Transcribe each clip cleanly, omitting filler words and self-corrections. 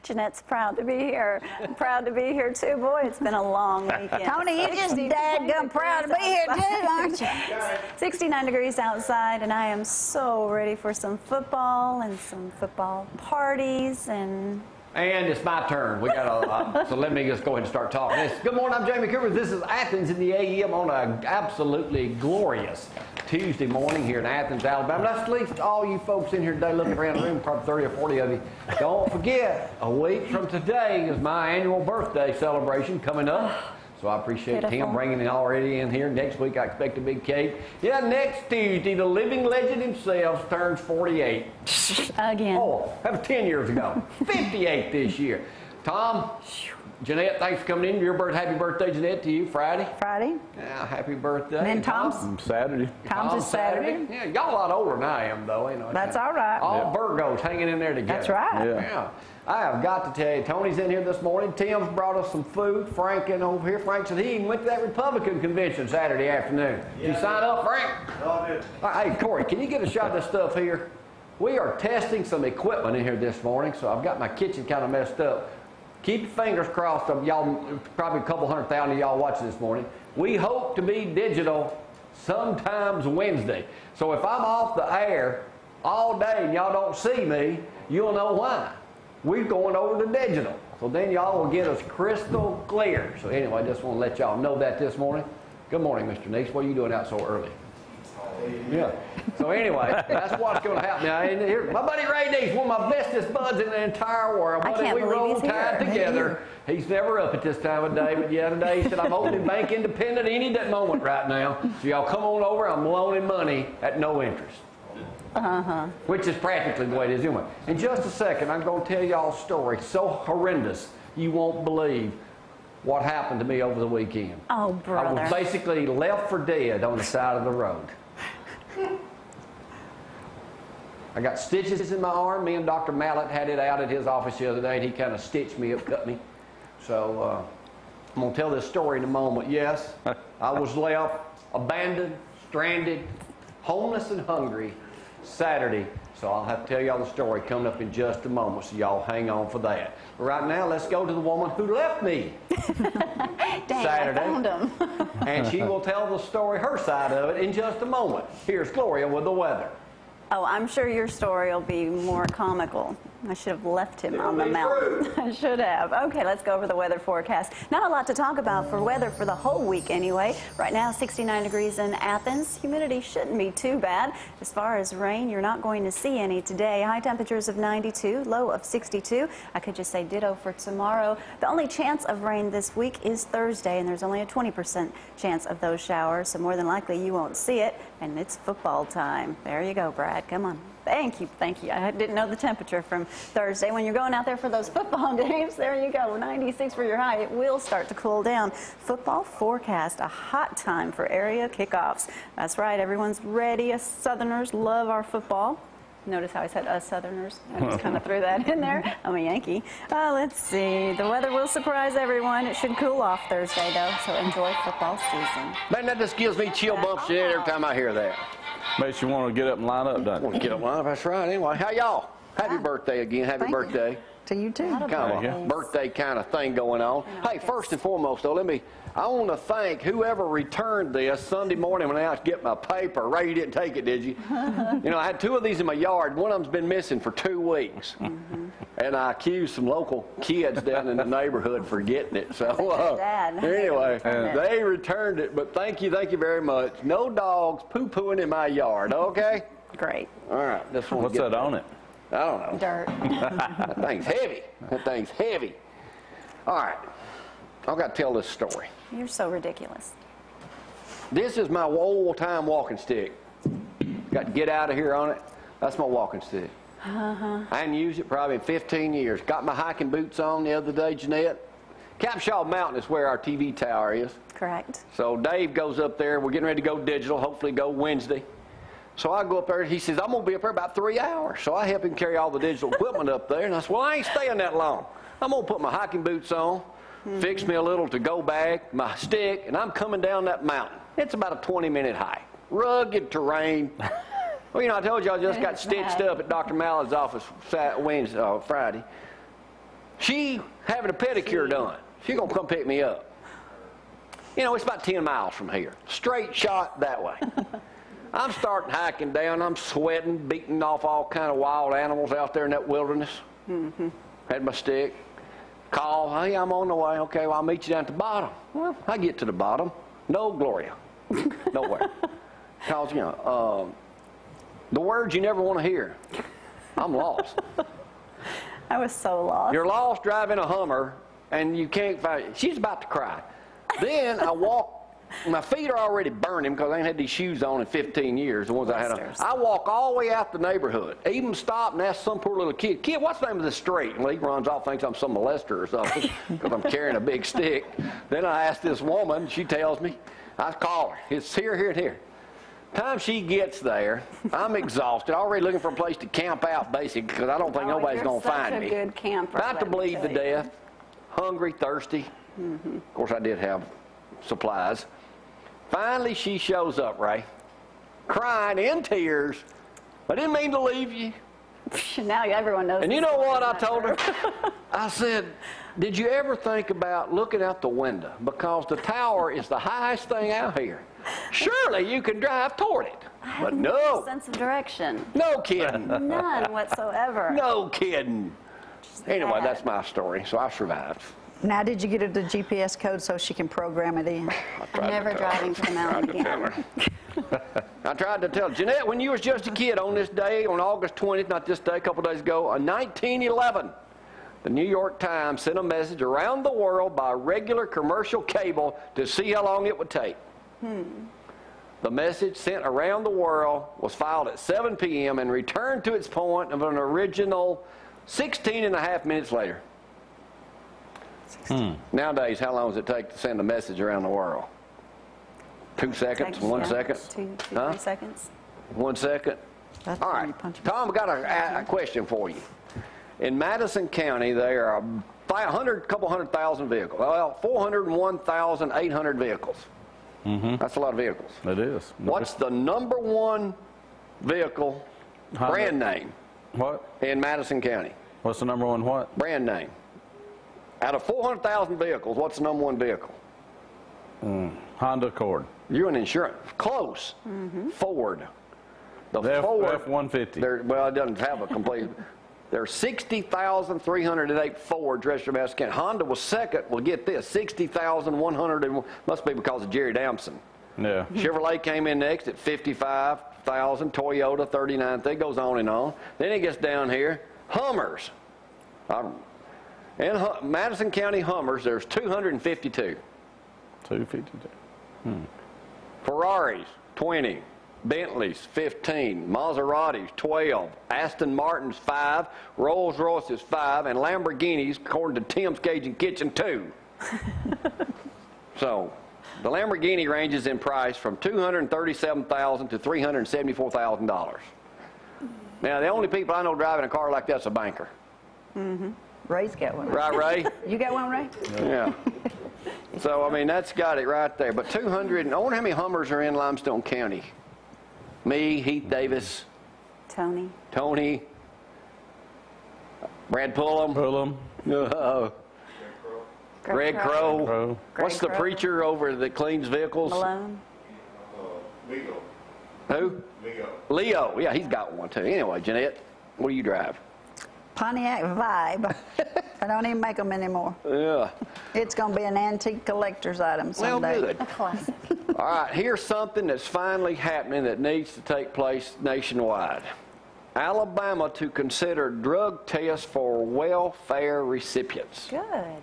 Jeanette's proud to be here. I'm proud to be here too. Boy, it's been a long weekend. Tony, you're just dadgum proud to be here too, aren't you? 69 degrees outside, and I am so ready for some football and some football parties and it's my turn. We got so let me just go ahead and start talking. Good morning, I'm Jamie Cooper. This is Athens in the AM on an absolutely glorious Tuesday morning here in Athens, Alabama. That's at least all you folks in here today looking around the room, probably 30 or 40 of you. Don't forget, a week from today is my annual birthday celebration coming up. So I appreciate Tim bringing it already in here. Next week I expect a big cake. Yeah, next Tuesday, the living legend himself turns 48. Again. Oh, that was 10 years ago. 58 this year. Tom, Jeanette, thanks for coming in. Happy birthday, Jeanette, to you. Friday. Yeah, happy birthday. And then Tom's Saturday. Tom's is Saturday. Yeah, y'all a lot older than I am, though. You know, that's all right. All Virgos hanging in there together. That's right. Yeah. I have got to tell you, Tony's in here this morning. Tim's brought us some food. Frank in over here. Frank said he even went to that Republican convention Saturday afternoon. Did you sign up, Frank? No, I didn't. Hey, Corey, can you get a shot of this stuff here? We are testing some equipment in here this morning, so I've got my kitchen kind of messed up. Keep your fingers crossed. Y'all, probably a couple 100,000 of y'all watching this morning. We hope to be digital sometimes Wednesday. So if I'm off the air all day and y'all don't see me, you'll know why. We're going over to digital. So then y'all will get us crystal clear. So anyway, I just want to let y'all know that this morning. Good morning, Mr. Neese. What are you doing out so early? Yeah. So anyway, that's what's going to happen. Now, here, my buddy Ray Neese, one of my bestest buds in the entire world. Buddy, we roll tied together. He's never up at this time of day, but yeah, today he said, I'm opening bank independent any moment right now. So y'all come on over. I'm loaning money at no interest. Which is practically the way it is anyway. In just a second, I'm going to tell y'all a story so horrendous you won't believe what happened to me over the weekend. Oh, brother. I was basically left for dead on the side of the road. I got stitches in my arm. Me and Dr. Mallet had it out at his office the other day, and he kind of stitched me up, cut me. So I'm going to tell this story in a moment. Yes, I was left abandoned, stranded, homeless and hungry Saturday. So I'll have to tell y'all the story coming up in just a moment, so y'all hang on for that. But right now, let's go to the woman who left me Saturday. I found him. And she will tell the story, her side of it, in just a moment. Here's Gloria with the weather. Oh, I'm sure your story will be more comical. I should have left him on the mountain. I should have. Okay, let's go over the weather forecast. Not a lot to talk about for weather for the whole week anyway. Right now, 69 degrees in Athens. Humidity shouldn't be too bad. As far as rain, you're not going to see any today. High temperatures of 92, low of 62. I could just say ditto for tomorrow. The only chance of rain this week is Thursday, and there's only a 20% chance of those showers, so more than likely you won't see it, and it's football time. There you go, Brad. Come on. Thank you, thank you. I didn't know the temperature from Thursday. When you're going out there for those football games, there you go, 96 for your high. It will start to cool down. Football forecast, a hot time for area kickoffs. That's right, everyone's ready. Us Southerners love our football. Notice how I said us Southerners? I just kind of threw that in there. I'm a Yankee. Let's see. The weather will surprise everyone. It should cool off Thursday, though, so enjoy football season. Man, that just gives me chill bumps in the head every time I hear that. Makes you want to get up and line up, doesn't it? Get up and line up, that's right. Anyway, how y'all? Happy birthday again. Happy birthday. To you too. Kind of a birthday kind of thing going on. Hey, first and foremost, though, I want to thank whoever returned this Sunday morning when I went out to get my paper. Ray, you didn't take it, did you? You know, I had 2 of these in my yard. One of them's been missing for 2 weeks. And I accused some local kids down in the neighborhood for getting it. So anyway, they returned it. But thank you very much. No dogs poo-pooing in my yard, okay? Great. All right. What's that on it? I don't know. Dirt. That thing's heavy. That thing's heavy. All right. I've got to tell this story. You're so ridiculous. This is my old-time walking stick. Got to get out of here on it. That's my walking stick. I hadn't used it probably in 15 years. Got my hiking boots on the other day, Jeanette. Capshaw Mountain is where our TV tower is. Correct. So Dave goes up there. We're getting ready to go digital, hopefully go Wednesday. So I go up there, and he says, I'm going to be up there about 3 hours. So I help him carry all the digital equipment up there. And I said, well, I ain't staying that long. I'm going to put my hiking boots on, fix me a little to-go bag, my stick, and I'm coming down that mountain. It's about a 20-minute hike. Rugged terrain. Well, you know, I told you I just got stitched up at Dr. Mallet's office Friday. She having a pedicure done. She gonna come pick me up. You know, it's about 10 miles from here. Straight shot that way. I'm starting hiking down. I'm sweating, beating off all kind of wild animals out there in that wilderness. Had my stick. Call, hey, I'm on the way. Okay, well, I'll meet you down at the bottom. Well, I get to the bottom. No Gloria. Nowhere. Because, you know, the words you never want to hear. I'm lost. I was so lost. You're lost driving a Hummer, and you can't find. She's about to cry. Then I walk. My feet are already burning because I ain't had these shoes on in 15 years, the ones I had on. I walk all the way out the neighborhood, even stop and ask some poor little kid, what's the name of this street? And he runs off, thinks I'm some molester or something because I'm carrying a big stick. Then I ask this woman, she tells me, I call her, it's here, here, and here. Time she gets there, I'm exhausted, already looking for a place to camp out, basically, because I don't think nobody's going to find me. You're such a good camper. About to bleed to death, hungry, thirsty. Of course, I did have supplies. Finally, she shows up, Ray, crying in tears. I didn't mean to leave you. Now everyone knows. And you know what I told her? I said, did you ever think about looking out the window? Because the tower is the highest thing out here. Surely you can drive toward it. But no. Sense of direction. No kidding. None whatsoever. No kidding. Anyway, that's my story. So I survived. Now, did you get her the GPS code so she can program it in? I'm never driving to the mountain again. I tried to tell her, Jeanette, when you was just a kid on this day, on August 20th, not this day, a couple days ago, in 1911, the New York Times sent a message around the world by regular commercial cable to see how long it would take. The message sent around the world was filed at 7 p.m. and returned to its point of an original 16 and a half minutes later. Nowadays, how long does it take to send a message around the world? 2 seconds? 1 second? 2, 3 seconds. 1 second? That's All right. Tom, I've got a question for you. In Madison County, there are a couple 100,000 vehicles. Well, 401,800 vehicles. That's a lot of vehicles. It is. What's the #1 vehicle brand name? What? In Madison County? What's the #1 what? Brand name. Out of 400,000 vehicles, what's the #1 vehicle? Honda Accord. You're an insurance. Close. Ford. The Ford F-150. Well, it doesn't have a complete. There are 60,308 Fords registered in Madison County. Honda was second. Well, get this, 60,100. Must be because of Jerry Damson. Yeah. Chevrolet came in next at 55,000. Toyota 39. It goes on and on. Then it gets down here. Hummers. In Madison County Hummers, there's 252. 252. Ferraris, 20. Bentleys, 15. Maseratis, 12. Aston Martins, 5. Rolls Royces, 5. And Lamborghinis, according to Tim's Cajun Kitchen, 2. So, the Lamborghini ranges in price from $237,000 to $374,000. Now, the only people I know driving a car like that's a banker. Ray's got one. Right, Ray? You got one, Ray? Yeah. So, I mean, that's got it right there. But 200, I wonder how many Hummers are in Limestone County. Me, Heath Davis. Tony. Brad Pullum. Greg Crow. What's the preacher over that cleans vehicles? Malone. Leo. Who? Leo. Yeah, he's got one too. Anyway, Jeanette, what do you drive? Pontiac Vibe. I don't even make them anymore. Yeah. It's going to be an antique collector's item someday. Well, good. A classic. All right, here's something that's finally happening that needs to take place nationwide. Alabama to consider drug tests for welfare recipients. Good.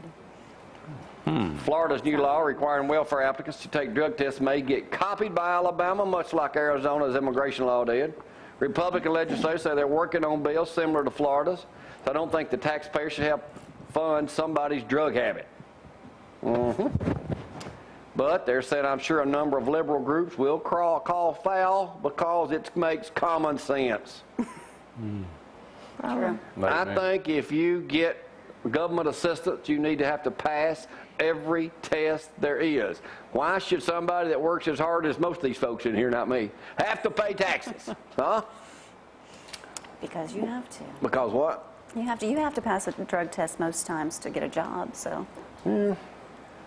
Florida's new law requiring welfare applicants to take drug tests may get copied by Alabama, much like Arizona's immigration law did. Republican legislators say they're working on bills similar to Florida's. So I don't think the taxpayer should help fund somebody's drug habit. But they're saying, I'm sure a number of liberal groups will call foul because it makes common sense. True. I think if you get government assistance, you need to have to pass every test there is. Why should somebody that works as hard as most of these folks in here, not me, have to pay taxes? Huh? Because you have to. Because what? You have to pass a drug test most times to get a job, so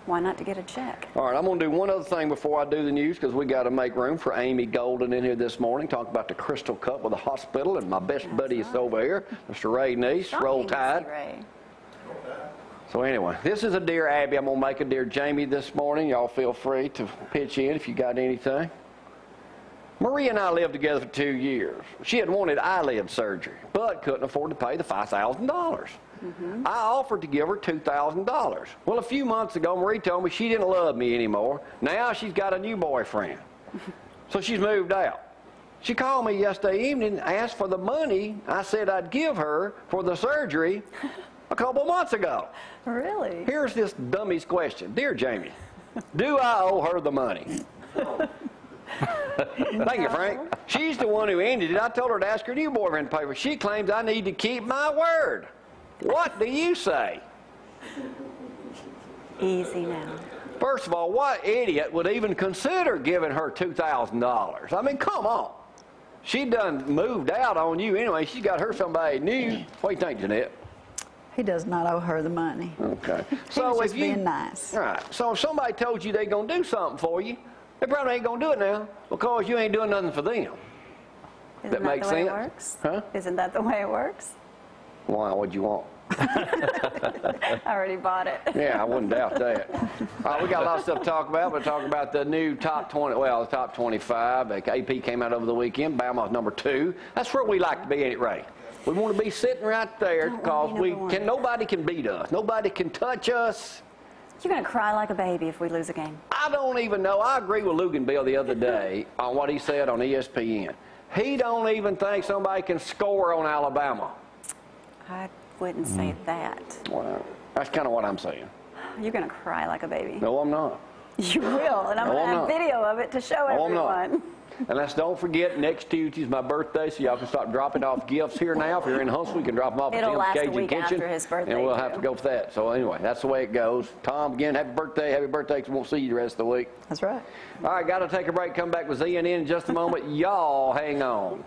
why not to get a check? All right, I'm going to do one other thing before I do the news because we got to make room for Amy Golden in here this morning. Talk about the Crystal Cup with the hospital, and my best buddy is over here, Mr. Ray Neese. Roll Tide. Ray. So anyway, this is a Dear Abby. I'm going to make a Dear Jamie this morning. Y'all feel free to pitch in if you got anything. Marie and I lived together for 2 years. She had wanted eyelid surgery, but couldn't afford to pay the $5,000. I offered to give her $2,000. Well, a few months ago, Marie told me she didn't love me anymore. Now she's got a new boyfriend. So she's moved out. She called me yesterday evening and asked for the money I said I'd give her for the surgery a couple months ago. Really? Here's this dummy's question. Dear Jamie, do I owe her the money? Thank you, Frank. She's the one who ended it. I told her to ask her new boyfriend to pay for it. She claims I need to keep my word. What do you say? Easy now. First of all, what idiot would even consider giving her $2,000? I mean, come on. She done moved out on you anyway. She got her somebody new. What do you think, Jeanette? He does not owe her the money. Okay. So was just being nice. All right. So if somebody told you they're going to do something for you, they probably ain't going to do it now because you ain't doing nothing for them. Isn't that makes the way sense? It works? Huh? Isn't that the way it works? Why? What'd you want? I already bought it. Yeah, I wouldn't doubt that. All right, we got a lot of stuff to talk about. We'll talk about the new top 20, well, the top 25. The AP came out over the weekend. Bama's number 2. That's where we like to be, ain't it, Ray? We want to be sitting right there because nobody can beat us. Nobody can touch us. You're going to cry like a baby if we lose a game. I don't even know. I agree with Luganbill the other day on what he said on ESPN. He don't even think somebody can score on Alabama. I wouldn't say that. Well, that's kind of what I'm saying. You're going to cry like a baby. No, I'm not. You will, and I'm going to have video of it to show everyone. I'm not. And let's don't forget, next Tuesday's my birthday, so y'all can start dropping off gifts here now. If you're in Huntsville, you can drop them off at Tim's Cajun Kitchen. After his birthday, and we'll have to go for that. So anyway, that's the way it goes. Tom, again, happy birthday, because we won't see you the rest of the week. That's right. All right, got to take a break. Come back with ZNN in just a moment. Y'all hang on.